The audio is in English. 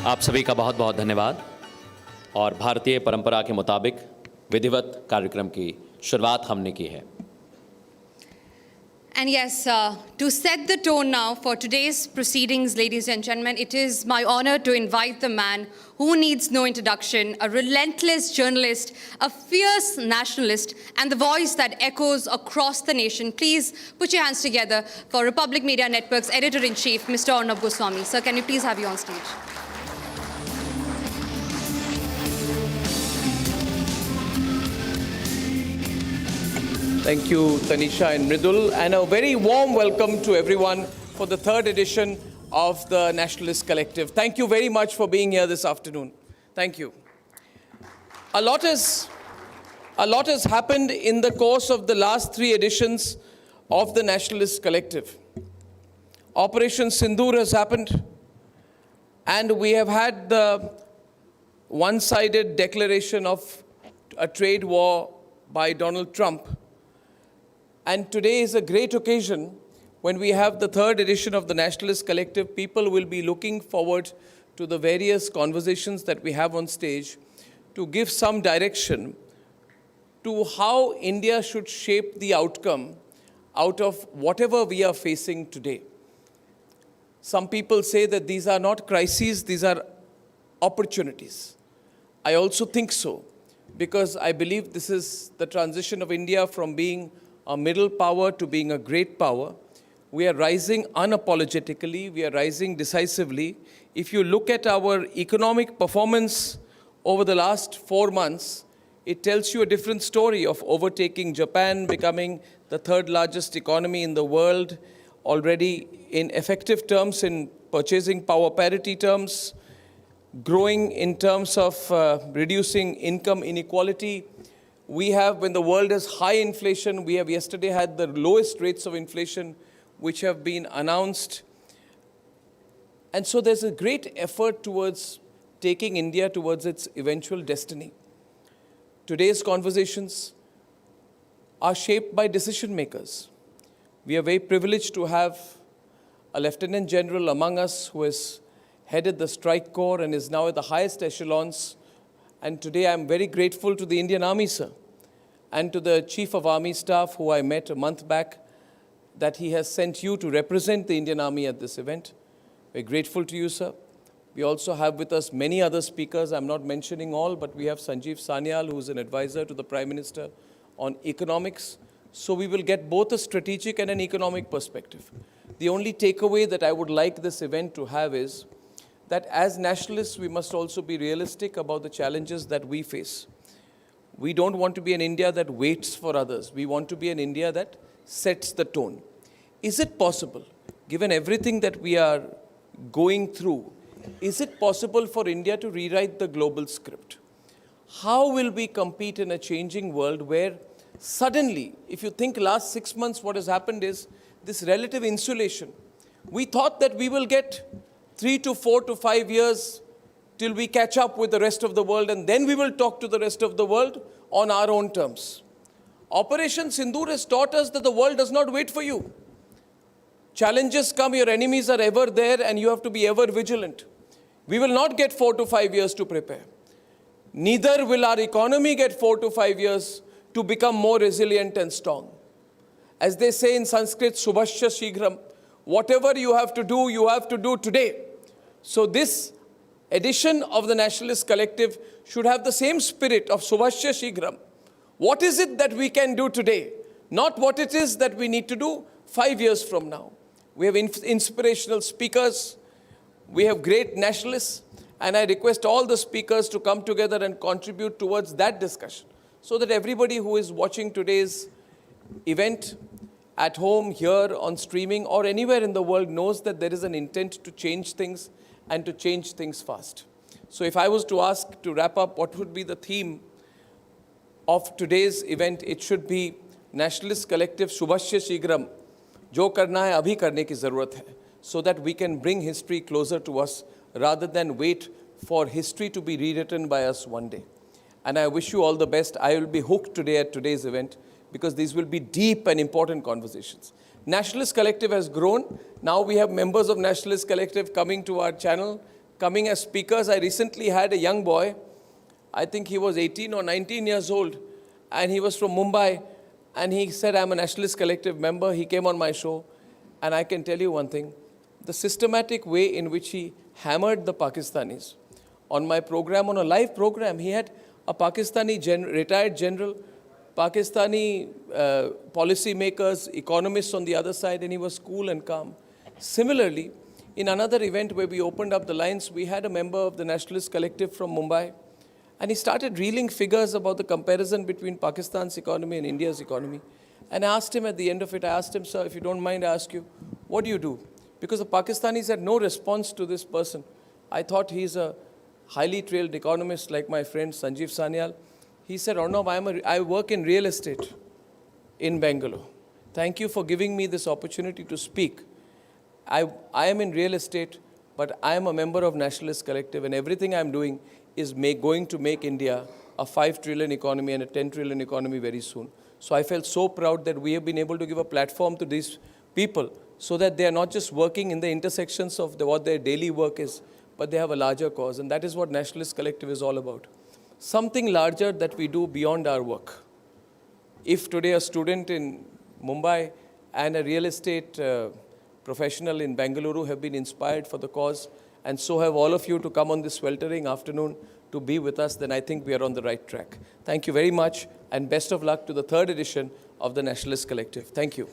आप सभी का बहुत बहुत धन्यवाद और भारतीय परंपरा के मुताबिक विधिवत कार्यक्रम की शुरुआत हमने की है। And yes, to set the tone now for today's proceedings, ladies and gentlemen, it is my honor to invite the man who needs no introduction, a relentless journalist, a fierce nationalist, and the voice that echoes across the nation. Please put your hands together for Republic Media Network's Editor-in-Chief, Mr. Arnab Goswami. Sir, can we please have you on stage? Thank you, Tanisha and Mridul, and a very warm welcome to everyone for the third edition of the Nationalist Collective. Thank you very much for being here this afternoon. Thank you. A lot has happened in the course of the last three editions of the Nationalist Collective. Operation Sindoor has happened, and we have had the one-sided declaration of a trade war by Donald Trump. And today is a great occasion when we have the third edition of the Nationalist Collective. People will be looking forward to the various conversations that we have on stage to give some direction to how India should shape the outcome out of whatever we are facing today. Some people say that these are not crises, these are opportunities. I also think so, because I believe this is the transition of India from being a middle power to being a great power. We are rising unapologetically, we are rising decisively. If you look at our economic performance over the last 4 months, it tells you a different story of overtaking Japan, becoming the third largest economy in the world, already in effective terms, in purchasing power parity terms, growing in terms of reducing income inequality. We have, when the world has high inflation, we have yesterday had the lowest rates of inflation which have been announced. And so there's a great effort towards taking India towards its eventual destiny. Today's conversations are shaped by decision makers. We are very privileged to have a Lieutenant General among us who has headed the strike corps and is now at the highest echelons. And today I'm very grateful to the Indian Army, sir, and to the Chief of Army Staff who I met a month back, that he has sent you to represent the Indian Army at this event. We're grateful to you, sir. We also have with us many other speakers. I'm not mentioning all, but we have Sanjeev Sanyal, who's an advisor to the Prime Minister on economics. So we will get both a strategic and an economic perspective. The only takeaway that I would like this event to have is that as nationalists, we must also be realistic about the challenges that we face. We don't want to be an India that waits for others. We want to be an India that sets the tone. Is it possible, given everything that we are going through, is it possible for India to rewrite the global script? How will we compete in a changing world where suddenly, if you think last 6 months, what has happened is this relative insulation. We thought that we will get 3 to 4 to 5 years till we catch up with the rest of the world, and then we will talk to the rest of the world on our own terms. Operation Sindoor has taught us that the world does not wait for you. Challenges come, your enemies are ever there, and you have to be ever vigilant. We will not get 4 to 5 years to prepare. Neither will our economy get 4 to 5 years to become more resilient and strong. As they say in Sanskrit, Subhashya Shighram, whatever you have to do today. So this edition of the Nationalist Collective should have the same spirit of Subhashya Shighram. What is it that we can do today? Not what it is that we need to do 5 years from now. We have inspirational speakers. We have great nationalists. And I request all the speakers to come together and contribute towards that discussion, so that everybody who is watching today's event at home, here, on streaming, or anywhere in the world knows that there is an intent to change things and to change things fast. So if I was to ask to wrap up what would be the theme of today's event, it should be Nationalist Collective Subhashya Shighram. Jo karna hai abhi karne ki zarurat hai, so that we can bring history closer to us rather than wait for history to be rewritten by us one day. And I wish you all the best. I will be hooked today at today's event, because these will be deep and important conversations. Nationalist Collective has grown. Now we have members of Nationalist Collective coming to our channel. coming as speakers. I recently had a young boy, I think he was 18 or 19 years old, and he was from Mumbai, and he said, I'm a Nationalist Collective member. He came on my show, and I can tell you one thing, the systematic way in which he hammered the Pakistanis. On my program, on a live program, he had a Pakistani retired general, Pakistani policy makers, economists on the other side, and he was cool and calm. Similarly, in another event where we opened up the lines, we had a member of the Nationalist Collective from Mumbai, and he started reeling figures about the comparison between Pakistan's economy and India's economy. And I asked him at the end of it, I asked him, sir, if you don't mind, I ask you, what do you do? Because the Pakistanis had no response to this person. I thought he's a highly trailed economist like my friend Sanjeev Sanyal. He said, Arnab, I work in real estate in Bangalore. Thank you for giving me this opportunity to speak. I am in real estate, but I am a member of Nationalist Collective, and everything I'm doing is going to make India a 5 trillion economy and a 10 trillion economy very soon. So I felt so proud that we have been able to give a platform to these people so that they are not just working in the intersections of what their daily work is, but they have a larger cause. And that is what Nationalist Collective is all about. Something larger that we do beyond our work. If today a student in Mumbai and a real estate professional in Bengaluru have been inspired for the cause, and so have all of you to come on this sweltering afternoon to be with us, then I think we are on the right track. Thank you very much, and best of luck to the 3rd edition of the Nationalist Collective. Thank you.